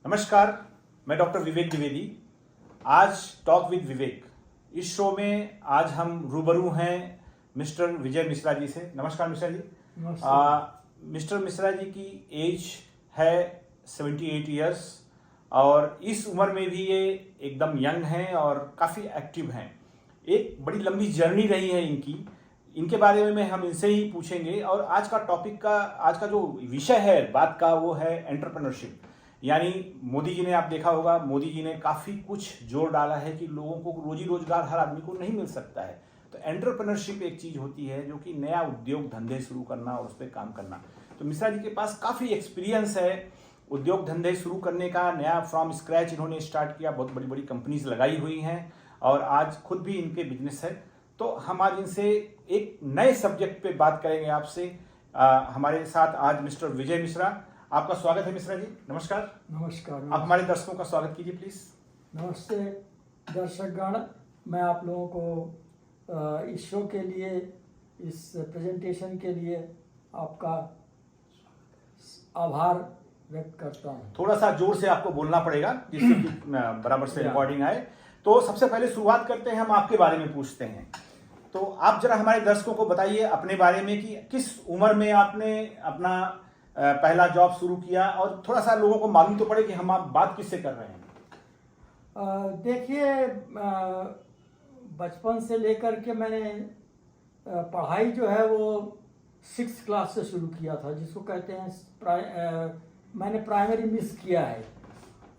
नमस्कार, मैं डॉक्टर विवेक द्विवेदी। आज टॉक विद विवेक इस शो में आज हम रूबरू हैं मिस्टर विजय मिश्रा जी से। नमस्कार मिश्रा जी। मिस्टर मिश्रा जी की एज है 78 इयर्स और इस उम्र में भी ये एकदम यंग हैं और काफ़ी एक्टिव हैं। एक बड़ी लंबी जर्नी रही है इनके बारे में हम इनसे ही पूछेंगे। और आज का जो विषय है बात का वो है एंटरप्रेन्योरशिप। यानी मोदी जी ने, आप देखा होगा, मोदी जी ने काफ़ी कुछ जोर डाला है कि लोगों को रोजी रोजगार हर आदमी को नहीं मिल सकता है। तो एंटरप्रेन्योरशिप एक चीज़ होती है जो कि नया उद्योग धंधे शुरू करना और उस पर काम करना। तो मिश्रा जी के पास काफ़ी एक्सपीरियंस है उद्योग धंधे शुरू करने का। नया फ्रॉम स्क्रैच इन्होंने स्टार्ट किया, बहुत बड़ी बड़ी कंपनीज लगाई हुई हैं और आज खुद भी इनके बिजनेस है। तो हम आज इनसे एक नए सब्जेक्ट पे बात करेंगे आपसे। हमारे साथ आज मिस्टर विजय मिश्रा। आपका स्वागत है मिश्रा जी। नमस्कार। नमस्कार। आप हमारे दर्शकों का स्वागत कीजिए प्लीज। नमस्ते दर्शकगण, मैं आप लोगों को इस शो के लिए, इस प्रेजेंटेशन के लिए आपका आभार व्यक्त करता हूँ। थोड़ा सा जोर से आपको बोलना पड़ेगा जिससे कि बराबर से रिकॉर्डिंग आए। तो सबसे पहले शुरुआत करते हैं, हम आपके बारे में पूछते हैं। तो आप जरा हमारे दर्शकों को बताइए अपने बारे में कि किस उम्र में आपने अपना पहला जॉब शुरू किया और थोड़ा सा लोगों को मालूम तो पड़े कि हम आप बात किससे कर रहे हैं। देखिए, बचपन से लेकर के मैंने पढ़ाई जो है वो 6th क्लास से शुरू किया था, जिसको कहते हैं मैंने प्राइमरी मिस किया है।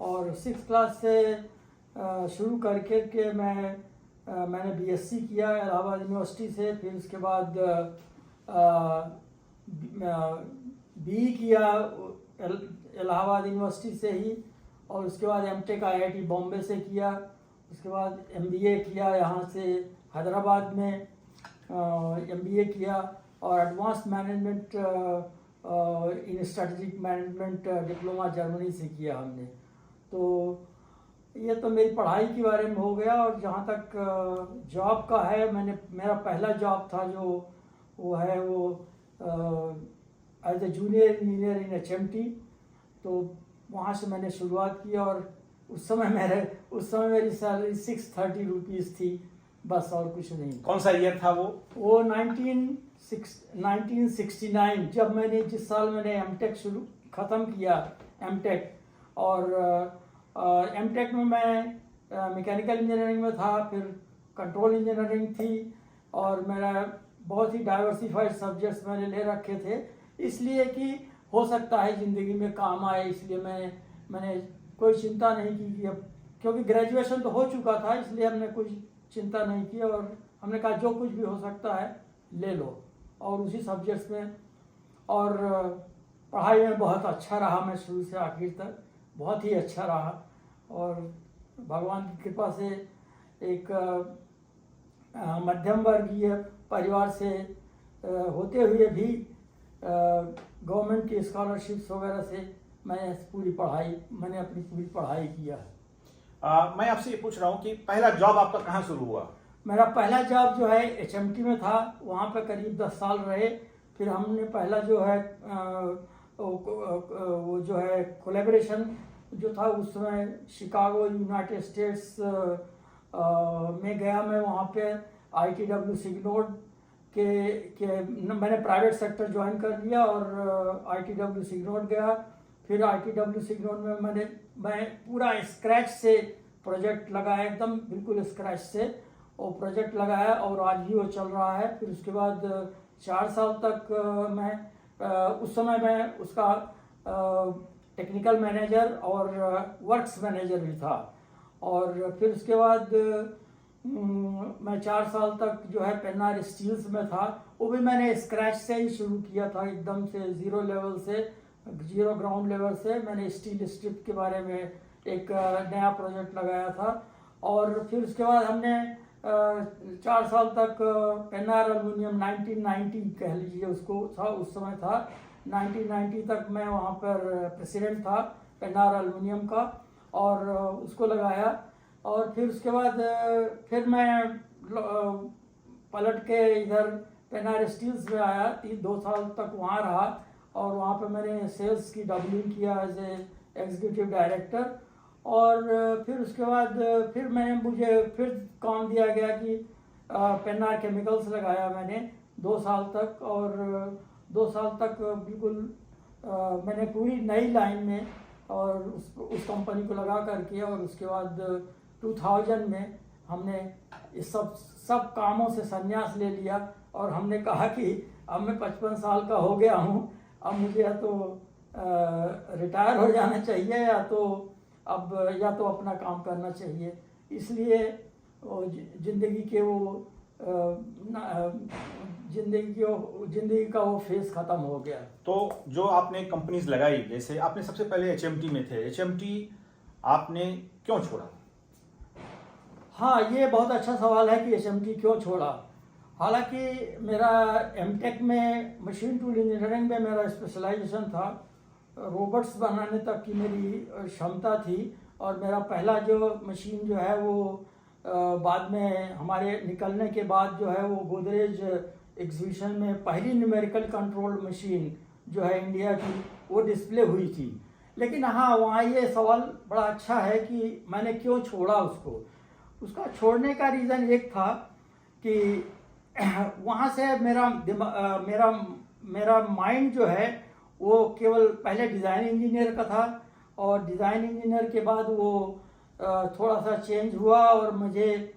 और 6th क्लास से शुरू करके के मैंने बीएससी किया इलाहाबाद यूनिवर्सिटी से। फिर उसके बाद बीई किया इलाहाबाद यूनिवर्सिटी से ही। और उसके बाद एमटेक आईआईटी बॉम्बे से किया। उसके बाद एमबीए किया यहाँ से हैदराबाद में, एमबीए किया। और एडवांस मैनेजमेंट इन स्ट्रेटेजिक मैनेजमेंट डिप्लोमा जर्मनी से किया हमने। तो ये तो मेरी पढ़ाई के बारे में हो गया। और जहाँ तक जॉब का है, मेरा पहला जॉब था जो वो as a junior engineer in HMT. तो वहाँ से मैंने शुरुआत की और उस समय मेरी सैलरी 630 रुपीज़ थी, बस और कुछ नहीं। कौन सा ईयर था वो? 1969, जब जिस साल मैंने एमटेक ख़त्म किया एमटेक। और एमटेक में मैं मैकेनिकल इंजीनियरिंग में था, फिर कंट्रोल इंजीनियरिंग थी। और मेरा बहुत ही डाइवर्सिफाइड सब्जेक्ट्स मैंने ले रखे थे, इसलिए कि हो सकता है ज़िंदगी में काम आए। इसलिए मैंने कोई चिंता नहीं की कि अब, क्योंकि ग्रेजुएशन तो हो चुका था, इसलिए हमने कुछ चिंता नहीं की। और हमने कहा जो कुछ भी हो सकता है ले लो, और उसी सब्जेक्ट्स में। और पढ़ाई में बहुत अच्छा रहा, मैं शुरू से आखिर तक बहुत ही अच्छा रहा। और भगवान की कृपा से एक मध्यम वर्गीय परिवार से होते हुए भी गवर्नमेंट की स्कॉलरशिप्स वगैरह से मैंने अपनी पूरी पढ़ाई किया है। मैं आपसे ये पूछ रहा हूँ कि पहला जॉब आपका कहाँ शुरू हुआ? मेरा पहला जॉब जो है एचएमटी में था, वहाँ पे करीब 10 साल रहे। फिर हमने पहला जो है वो जो है कोलैबोरेशन जो था, उस समय शिकागो यूनाइटेड स्टेट्स में गया मैं। वहाँ पे ITW सिग्नोड के मैंने प्राइवेट सेक्टर ज्वाइन कर लिया और ITW सिग्नोड गया। फिर ITW सिग्नोड में मैं पूरा स्क्रैच से प्रोजेक्ट लगाया, एकदम बिल्कुल स्क्रैच से वो प्रोजेक्ट लगाया और आज भी वो चल रहा है। फिर उसके बाद 4 साल तक उस समय मैं उसका टेक्निकल मैनेजर और वर्क्स मैनेजर भी था। और फिर उसके बाद मैं 4 साल तक जो है पेन्नार स्टील्स में था। वो भी मैंने स्क्रैच से ही शुरू किया था, एकदम से जीरो ग्राउंड लेवल से मैंने स्टील स्ट्रिप के बारे में एक नया प्रोजेक्ट लगाया था। और फिर उसके बाद हमने 4 साल तक पेन्नार एल्युमिनियम 1990 कह लीजिए उसको था, उस समय था 1990 तक मैं वहाँ पर प्रेसिडेंट था पेन्नार एल्युमिनियम का, और उसको लगाया। और फिर उसके बाद फिर मैं पलट के इधर पेन्नार स्टील्स में आया, 2 साल तक वहाँ रहा। और वहाँ पे मैंने सेल्स की डबलिंग किया एज ए एग्जीक्यूटिव डायरेक्टर। और फिर उसके बाद फिर मुझे फिर काम दिया गया कि पेन्नार केमिकल्स लगाया मैंने 2 साल तक। और 2 साल तक बिल्कुल मैंने पूरी नई लाइन में और उस कंपनी को लगा करके, और उसके बाद 2000 में हमने इस सब कामों से संन्यास ले लिया और हमने कहा कि अब मैं 55 साल का हो गया हूँ, अब मुझे या तो रिटायर हो जाना चाहिए या तो अपना काम करना चाहिए। इसलिए जिंदगी का वो फेज खत्म हो गया। तो जो आपने कंपनीज लगाई, जैसे आपने सबसे पहले एचएमटी में थे, एचएमटी आपने क्यों छोड़ा? हाँ, ये बहुत अच्छा सवाल है कि एचएमटी क्यों छोड़ा। हालांकि मेरा एमटेक में मशीन टूल इंजीनियरिंग में मेरा स्पेशलाइजेशन था, रोबोट्स बनाने तक की मेरी क्षमता थी। और मेरा पहला जो मशीन जो है वो बाद में हमारे निकलने के बाद जो है वो गोदरेज एग्जीबिशन में पहली न्यूमेरिकल कंट्रोल मशीन जो है इंडिया की, वो डिस्प्ले हुई थी। लेकिन हाँ, वहाँ ये सवाल बड़ा अच्छा है कि मैंने क्यों छोड़ा उसको। उसका छोड़ने का रीज़न एक था कि वहाँ से मेरा माइंड जो है वो केवल पहले डिज़ाइन इंजीनियर का था, और डिज़ाइन इंजीनियर के बाद वो थोड़ा सा चेंज हुआ और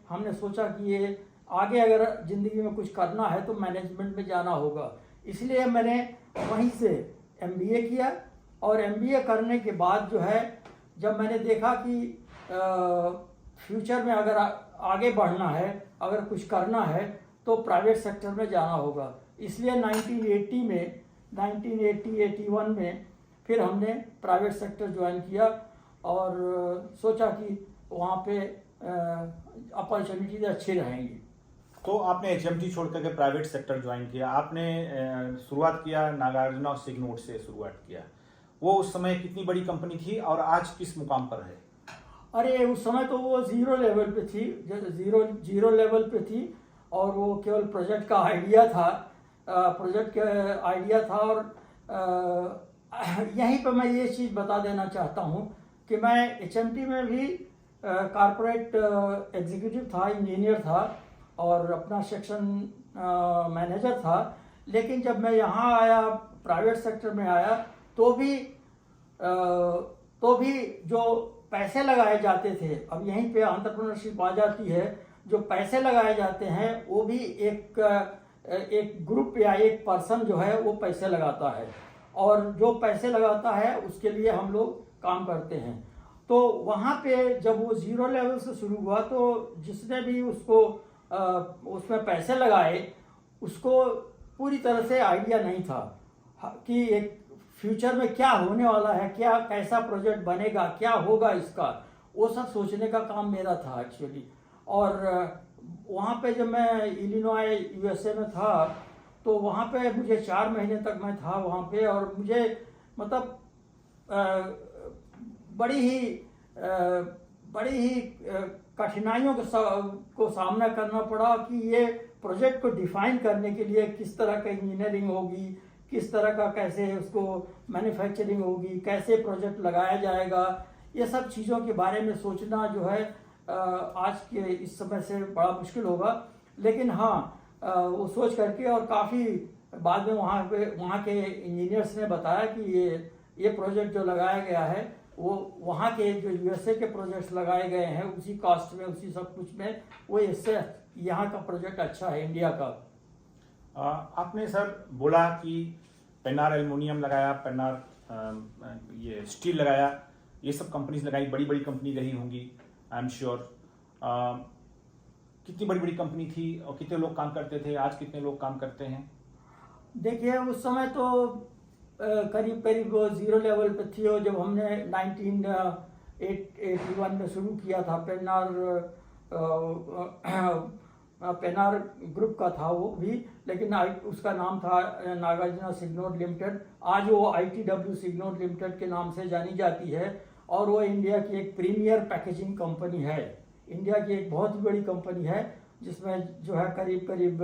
हमने सोचा कि ये आगे अगर ज़िंदगी में कुछ करना है तो मैनेजमेंट में जाना होगा। इसलिए मैंने वहीं से एमबीए किया। और एमबीए करने के बाद जो है, जब मैंने देखा कि फ्यूचर में अगर आगे बढ़ना है, अगर कुछ करना है तो प्राइवेट सेक्टर में जाना होगा। इसलिए 1981 में फिर हमने प्राइवेट सेक्टर ज्वाइन किया और सोचा कि वहाँ पे अपॉर्चुनिटीज अच्छी रहेंगी। तो आपने एचएमटी छोड़ करके प्राइवेट सेक्टर ज्वाइन किया। आपने शुरुआत किया नागार्जुना सिग्नोट से शुरुआत किया। वो उस समय कितनी बड़ी कंपनी थी और आज किस मुकाम पर है? अरे उस समय तो वो जीरो लेवल पे थी, जीरो लेवल पे थी। और वो केवल प्रोजेक्ट का आइडिया था। और यहीं पर मैं ये चीज़ बता देना चाहता हूँ कि मैं एचएमटी में भी कॉर्पोरेट एग्जीक्यूटिव था, इंजीनियर था और अपना सेक्शन मैनेजर था। लेकिन जब मैं यहाँ आया, प्राइवेट सेक्टर में आया, तो भी जो पैसे लगाए जाते थे, अब यहीं पे एंटरप्रेन्योरशिप आ जाती है, जो पैसे लगाए जाते हैं वो भी एक ग्रुप या एक पर्सन जो है वो पैसे लगाता है, और जो पैसे लगाता है उसके लिए हम लोग काम करते हैं। तो वहाँ पे जब वो जीरो लेवल से शुरू हुआ तो जिसने भी उसमें पैसे लगाए उसको पूरी तरह से आइडिया नहीं था कि एक फ्यूचर में क्या होने वाला है, कैसा प्रोजेक्ट बनेगा, क्या होगा इसका, वो सब सोचने का काम मेरा था एक्चुअली। और वहाँ पे जब मैं इलिनॉय यूएसए में था तो वहाँ पे मुझे 4 महीने तक मैं था वहाँ पे, और मुझे मतलब बड़ी ही कठिनाइयों को सामना करना पड़ा कि ये प्रोजेक्ट को डिफाइन करने के लिए किस तरह का इंजीनियरिंग होगी, किस तरह का कैसे उसको मैन्युफैक्चरिंग होगी, कैसे प्रोजेक्ट लगाया जाएगा, ये सब चीज़ों के बारे में सोचना जो है आज के इस समय से बड़ा मुश्किल होगा। लेकिन हाँ, वो सोच करके और काफ़ी बाद में वहाँ के इंजीनियर्स ने बताया कि ये प्रोजेक्ट जो लगाया गया है वो वहाँ के जो यूएसए के प्रोजेक्ट्स लगाए गए हैं उसी कॉस्ट में, उसी सब कुछ में, वो इससे यहाँ का प्रोजेक्ट अच्छा है इंडिया का। आपने सर बोला कि पेन्नार एल्युमिनियम लगाया, पेन्नार ये स्टील लगाया, ये सब कंपनीज लगाई, बड़ी बड़ी कंपनी रही होंगी आई एम श्योर। कितनी बड़ी बड़ी कंपनी थी और कितने लोग काम करते थे, आज कितने लोग काम करते हैं? देखिए उस समय तो करीब वो जीरो लेवल पे थी, और जब हमने 1981 में शुरू किया था पेन्नार ग्रुप का था वो भी, लेकिन उसका नाम था नागार्जुना सिग्नोट लिमिटेड। आज वो ITW सिग्नोट लिमिटेड के नाम से जानी जाती है, और वो इंडिया की एक प्रीमियर पैकेजिंग कंपनी है, इंडिया की एक बहुत ही बड़ी कंपनी है जिसमें जो है करीब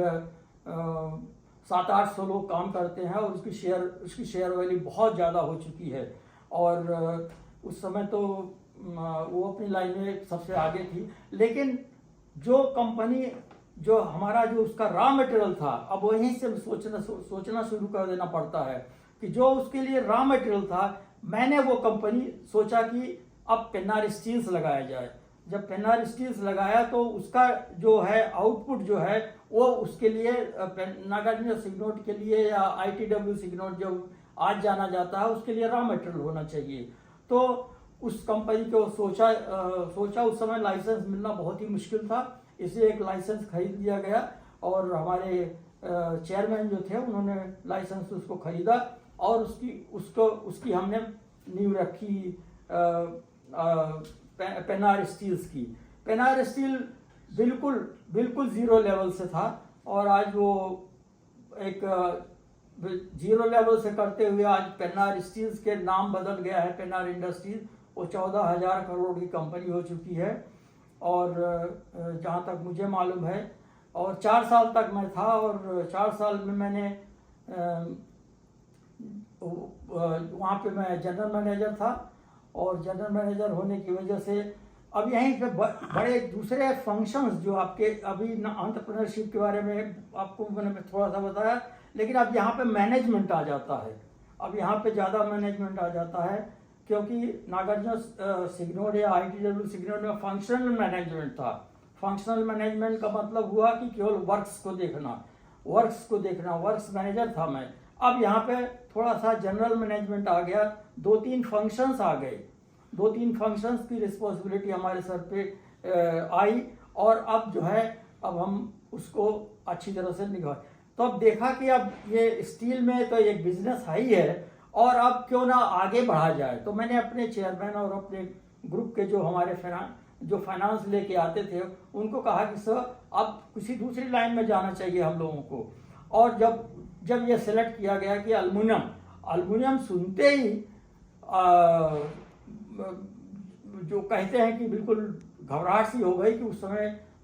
700-800 लोग काम करते हैं, और उसकी शेयर वैल्यू बहुत ज़्यादा हो चुकी है। और उस समय तो वो अपनी लाइन में सबसे आगे थी। लेकिन जो कंपनी जो हमारा जो उसका रॉ मटेरियल था, अब वहीं से सोचना शुरू कर देना पड़ता है कि जो उसके लिए रॉ मटेरियल था, मैंने वो कंपनी सोचा कि अब पेन्नार स्टील्स लगाया जाए। जब पेन्नार स्टील्स लगाया तो उसका जो है आउटपुट जो है वो उसके लिए नागार्जुन सिग्नोट के लिए या ITW सिग्नोट जो आज जाना जाता है उसके लिए रॉ मटेरियल होना चाहिए। तो उस कंपनी को सोचा उस समय लाइसेंस मिलना बहुत ही मुश्किल था, इसलिए एक लाइसेंस खरीद लिया गया और हमारे चेयरमैन जो थे उन्होंने लाइसेंस उसको खरीदा और उसकी हमने नींव रखी पेन्नार स्टील्स की। पेन्नार स्टील बिल्कुल जीरो लेवल से था और आज वो एक जीरो लेवल से करते हुए आज पेन्नार स्टील्स के नाम बदल गया है, पेन्नार इंडस्ट्रीज। वो 14,000 करोड़ की कंपनी हो चुकी है और जहाँ तक मुझे मालूम है, और 4 साल तक मैं था और 4 साल में मैंने वहाँ पे मैं जनरल मैनेजर था और जनरल मैनेजर होने की वजह से अब यहीं पे बड़े दूसरे फंक्शंस जो आपके अभी एंटरप्रेन्योरशिप के बारे में आपको मैंने थोड़ा सा बताया, लेकिन अब यहाँ पे मैनेजमेंट आ जाता है। अब यहाँ पे ज़्यादा मैनेजमेंट आ जाता है क्योंकि नागार्जुन सिग्नोट या ITW सिग्नोट में फंक्शनल मैनेजमेंट था। फंक्शनल मैनेजमेंट का मतलब हुआ कि केवल वर्क्स को देखना, वर्क्स मैनेजर था मैं। अब यहाँ पे थोड़ा सा जनरल मैनेजमेंट आ गया, 2-3 फंक्शंस आ गए, 2-3 फंक्शंस की रिस्पॉन्सिबिलिटी हमारे सर पे आई और अब जो है अब हम उसको अच्छी तरह से निभा। तो अब देखा कि अब ये स्टील में तो एक बिजनेस है ही है और अब क्यों ना आगे बढ़ा जाए। तो मैंने अपने चेयरमैन और अपने ग्रुप के जो हमारे फाइनेंस लेके आते थे उनको कहा कि सर अब किसी दूसरी लाइन में जाना चाहिए हम लोगों को। और जब ये सिलेक्ट किया गया कि अल्मुनियम सुनते ही जो कहते हैं कि बिल्कुल घबराहट सी हो गई कि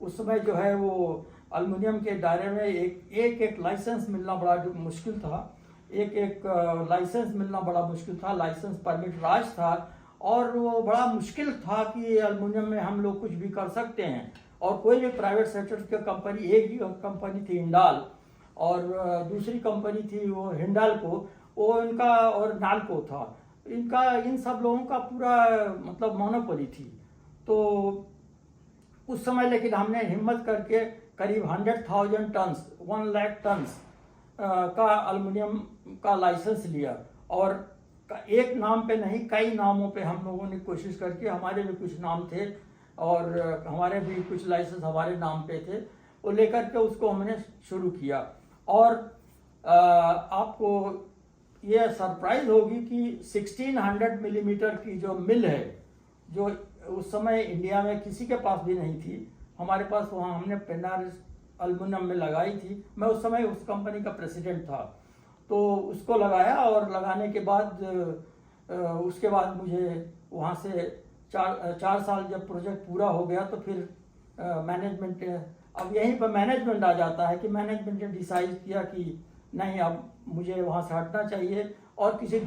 उस समय जो है वो अल्मुनियम के दायरे में एक लाइसेंस मिलना बड़ा मुश्किल था, एक लाइसेंस मिलना बड़ा मुश्किल था। लाइसेंस परमिट राज था और वो बड़ा मुश्किल था कि अल्मुनियम में हम लोग कुछ भी कर सकते हैं। और कोई भी प्राइवेट सेक्टर की कंपनी, एक ही कंपनी थी हिंडाल और दूसरी कंपनी थी वो हिंडाल्को, वो इनका और नाल्को था, इन सब लोगों का पूरा मतलब मोनोपोली थी। तो उस समय लेकिन हमने हिम्मत करके करीब 100,000 टन्स 1 लाख टन्स का अल्मुनियम का लाइसेंस लिया और एक नाम पे नहीं कई नामों पे हम लोगों ने कोशिश करके, हमारे भी कुछ नाम थे और हमारे भी कुछ लाइसेंस हमारे नाम पे थे, वो लेकर के उसको हमने शुरू किया। और आपको ये सरप्राइज होगी कि 1600 मिलीमीटर की जो मिल है, जो उस समय इंडिया में किसी के पास भी नहीं थी, हमारे पास वहाँ हमने पेन्नार अल्मुनियम में लगाई थी। मैं उस समय उस कंपनी का प्रेसिडेंट था, तो उसको लगाया और लगाने के बाद उसके बाद मुझे वहाँ से 4 साल जब प्रोजेक्ट पूरा हो गया तो फिर मैनेजमेंट, अब यहीं पर मैनेजमेंट आ जाता है कि मैनेजमेंट ने डिसाइड किया कि नहीं अब मुझे वहाँ से हटना चाहिए और किसी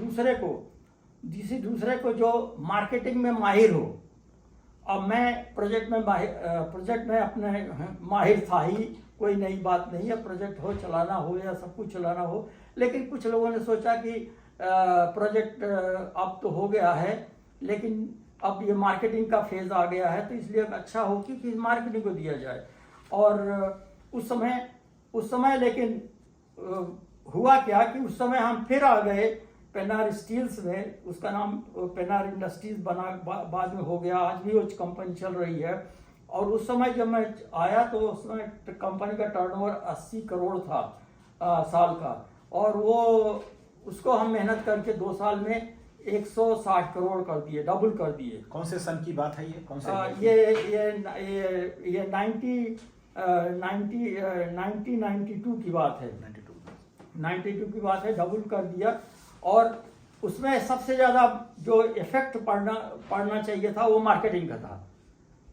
दूसरे को जो मार्केटिंग में माहिर हो। अब मैं प्रोजेक्ट में अपने माहिर था ही, कोई नई बात नहीं है, प्रोजेक्ट हो चलाना हो या सब कुछ चलाना हो। लेकिन कुछ लोगों ने सोचा कि प्रोजेक्ट अब तो हो गया है लेकिन अब ये मार्केटिंग का फेज आ गया है, तो इसलिए अच्छा हो कि मार्केटिंग को दिया जाए। और उस समय लेकिन हुआ क्या कि उस समय हम फिर आ गए पेन्नार स्टील्स में, उसका नाम पेन्नार इंडस्ट्रीज बना, बाद में हो गया, आज भी वो कंपनी चल रही है। और उस समय जब मैं आया तो उस समय कंपनी का टर्नओवर 80 करोड़ था साल का, और वो उसको हम मेहनत करके 2 साल में 160 करोड़ कर दिए, डबल कर दिए। कौन से सन की बात है ये? कौन से ये 1992 की बात है। 92 की बात है, डबल कर दिया। और उसमें सबसे ज़्यादा जो इफेक्ट पड़ना चाहिए था वो मार्केटिंग का था।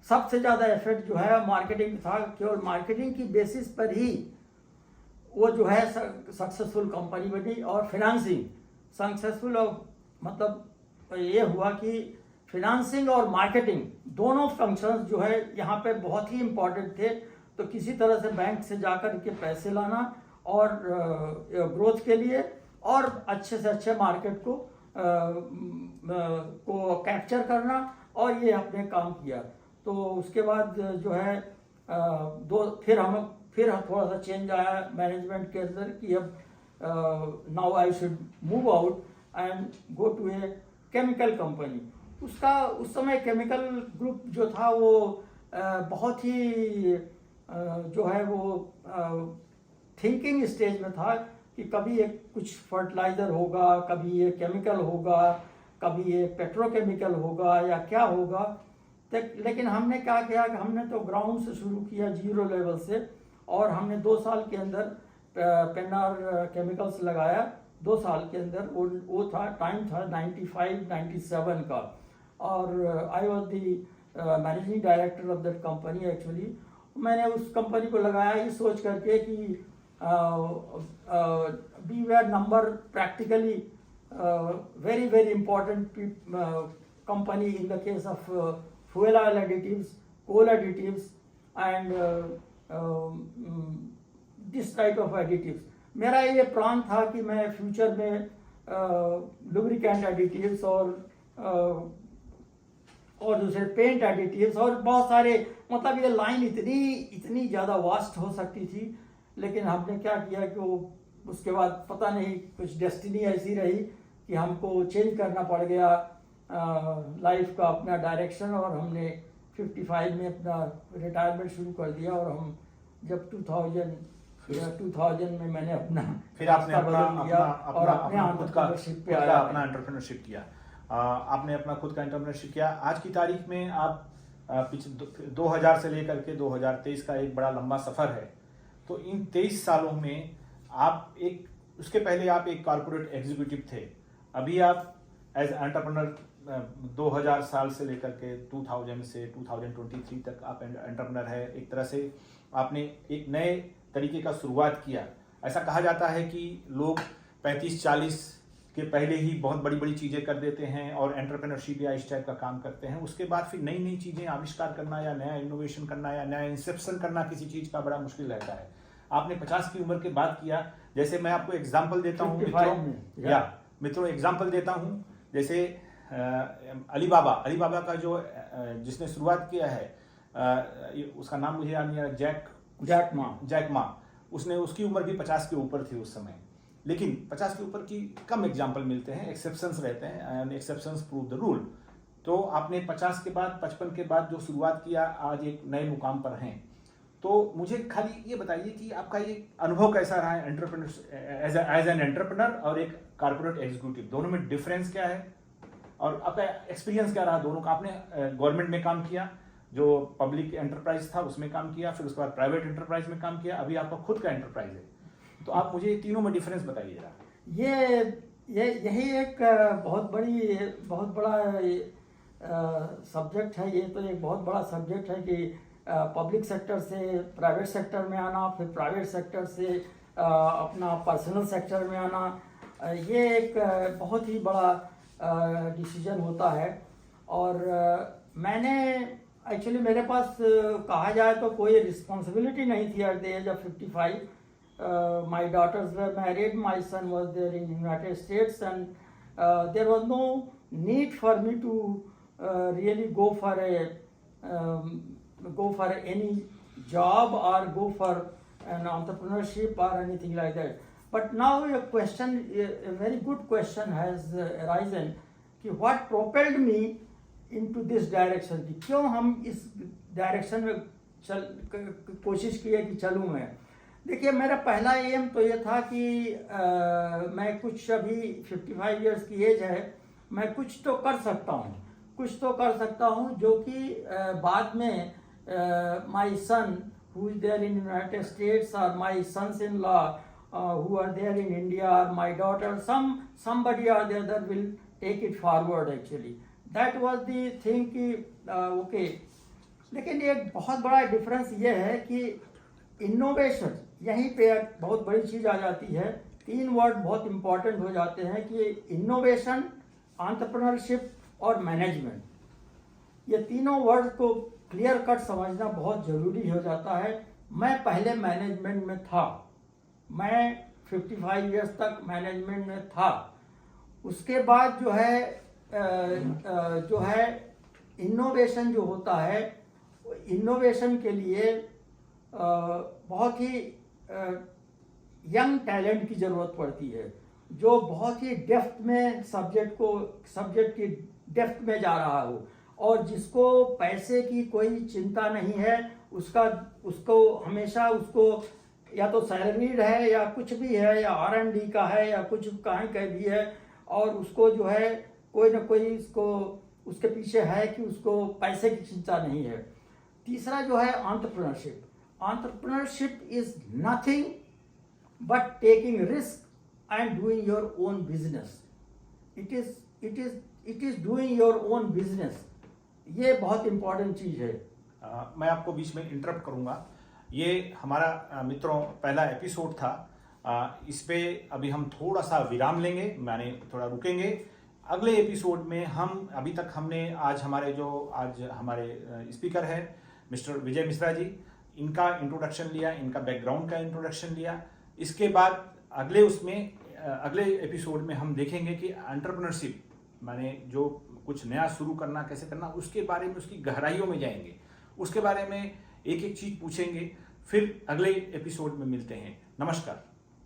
सबसे ज़्यादा इफेक्ट जो है मार्केटिंग था, केवल मार्केटिंग की बेसिस पर ही वो जो है सक्सेसफुल कंपनी बनी। और फिनेंसिंग सक्सेसफुल, मतलब ये हुआ कि फिनांसिंग और मार्केटिंग दोनों फंक्शंस जो है यहाँ पे बहुत ही इम्पोर्टेंट थे। तो किसी तरह से बैंक से जाकर के पैसे लाना और ग्रोथ के लिए और अच्छे से अच्छे मार्केट को कैप्चर करना, और ये हमने काम किया। तो उसके बाद जो है फिर थोड़ा सा चेंज आया मैनेजमेंट के अंदर कि अब now I should move out and go to a chemical company. उस समय केमिकल ग्रुप जो था वो बहुत ही जो है वो थिंकिंग स्टेज में था कि कभी एक कुछ फर्टिलाइजर होगा, कभी ये केमिकल होगा, कभी ये पेट्रोकेमिकल होगा या क्या होगा। लेकिन हमने क्या किया कि हमने तो ग्राउंड से शुरू किया, 0 लेवल से, और हमने 2 साल के अंदर पेन्नार केमिकल्स लगाया। 2 साल के अंदर वो टाइम था 95-97 का, और I was the managing director of that company actually. मैंने उस कंपनी को लगाया ये सोच करके कि we were number practically very very important company in the case of fuel oil additives, coal additives and this type of additives। मेरा ये प्लान था कि मैं फ्यूचर में लुब्रिकेंट एडिटिव्स और दूसरे पेंट एडिटिव्स और बहुत सारे, मतलब ये लाइन इतनी ज़्यादा वास्ट हो सकती थी। लेकिन हमने क्या किया कि वो उसके बाद पता नहीं कुछ डेस्टिनी ऐसी रही कि हमको चेंज करना पड़ गया लाइफ का अपना डायरेक्शन, और हमने 55 में अपना रिटायरमेंट शुरू कर दिया। और हम जब 2000 में मैंने अपना फिर आपने अपना एंटरप्रेन्योरशिप किया। आपने अपना खुद का एंटरप्रेन्योरशिप किया। आज की तारीख में आप पिछले 2000 से लेकर के 2023 का एक बड़ा लंबा सफर है। तो इन 23 सालों में आप उसके पहले आप एक कॉर्पोरेट एग्जीक्यूटिव थे, अभी आप एज एंटरप्रेन्योर 2000 साल से लेकर के 2000 से 2023 तक आप एंटरप्रेन्योर है। एक तरह से आपने एक नए तरीके का शुरुआत किया। ऐसा कहा जाता है कि लोग 35-40 के पहले ही बहुत बड़ी बड़ी चीज़ें कर देते हैं और एंटरप्रेन्योरशिप या इस टाइप का काम करते हैं। उसके बाद फिर नई नई चीज़ें आविष्कार करना या नया इनोवेशन करना या नया इंसेप्शन करना किसी चीज़ का बड़ा मुश्किल रहता है। आपने 50 की उम्र के बाद किया। जैसे मैं आपको एग्जाम्पल देता हूँ मित्रों, एग्जाम्पल देता हूँ। जैसे अलीबाबा का जो जिसने शुरुआत किया है, उसका नाम मुझे याद नहीं आ रहा, जैक मा। उसकी उम्र भी 50 के ऊपर थी उस समय। लेकिन 50 के ऊपर की कम एग्जाम्पल मिलते हैं, एक्सेप्शंस रहते हैं, and exceptions prove the rule. तो आपने 50 के बाद 55 के बाद जो शुरुआत किया, आज एक नए मुकाम पर हैं। तो मुझे खाली ये बताइए कि आपका ये अनुभव कैसा रहा है एंटरप्रेन्योर एज एन एंटरप्रेन्योर और एक कॉर्पोरेट एग्जीक्यूटिव, दोनों में डिफरेंस क्या है और आपका एक्सपीरियंस क्या रहा दोनों का? आपने गवर्नमेंट में काम किया, जो पब्लिक एंटरप्राइज था उसमें काम किया, फिर उसके बाद प्राइवेट एंटरप्राइज में काम किया, अभी आपका खुद का एंटरप्राइज है। तो आप मुझे तीनों में डिफरेंस बताइए जरा। यही एक बहुत बड़ा सब्जेक्ट है। ये तो एक बहुत बड़ा सब्जेक्ट है कि पब्लिक सेक्टर से प्राइवेट सेक्टर में आना, फिर प्राइवेट सेक्टर से अपना पर्सनल सेक्टर में आना, ये एक बहुत ही बड़ा डिसीजन होता है। और मैंने एक्चुअली मेरे पास कहा जाए तो कोई रिस्पॉन्सिबिलिटी नहीं थी at the age of 55। My daughters were married, my son was there in United States, and there was no need for me to really go for any job or go for an entrepreneurship or anything like that. But now a very good question has arisen कि what propelled me into this direction, कि क्यों हम इस direction में कोशिश किए कि चलूँ मैं। देखिए, मेरा पहला एम तो ये था कि मैं कुछ, अभी 55 इयर्स की एज है, मैं कुछ तो कर सकता हूँ जो कि बाद में my son who is there in United States और my sons in law who are there in India और my daughter, somebody or the other will take it forward actually. That was the thing कि okay. लेकिन एक बहुत बड़ा difference ये है कि इनोवेशन, यहीं पे एक बहुत बड़ी चीज़ आ जाती है। 3 वर्ड बहुत इंपॉर्टेंट हो जाते हैं कि इनोवेशन, एंटरप्रेन्योरशिप और मैनेजमेंट। ये तीनों वर्ड को क्लियर कट समझना बहुत ज़रूरी हो जाता है। मैं पहले मैनेजमेंट में था, मैं 55 इयर्स तक मैनेजमेंट में था। उसके बाद जो है इनोवेशन जो होता है, इनोवेशन के लिए बहुत ही यंग टैलेंट की ज़रूरत पड़ती है, जो बहुत ही डेप्थ में सब्जेक्ट की डेप्थ में जा रहा हो, और जिसको पैसे की कोई चिंता नहीं है। उसको हमेशा उसको या तो सैलरीड है या कुछ भी है, या R&D का है या कुछ कहीं का भी है, और उसको जो है कोई ना कोई उसके पीछे है कि उसको पैसे की चिंता नहीं है। तीसरा जो है entrepreneurship. Entrepreneurship is nothing but taking risk and doing your own business. It is doing your own business. ये बहुत इंपॉर्टेंट चीज है। मैं आपको बीच में इंटरप्ट करूंगा। ये हमारा मित्रों पहला एपिसोड था। इस पे अभी हम थोड़ा सा विराम लेंगे, माने थोड़ा रुकेंगे। अगले एपिसोड में हम अभी तक हमने आज हमारे स्पीकर है मिस्टर विजय मिश्रा जी, इनका इंट्रोडक्शन लिया, इनका बैकग्राउंड का इंट्रोडक्शन लिया। इसके बाद अगले एपिसोड में हम देखेंगे कि एंटरप्रेन्योरशिप माने जो कुछ नया शुरू करना, कैसे करना, उसके बारे में, उसकी गहराइयों में जाएंगे, उसके बारे में एक एक चीज पूछेंगे। फिर अगले एपिसोड में मिलते हैं। नमस्कार।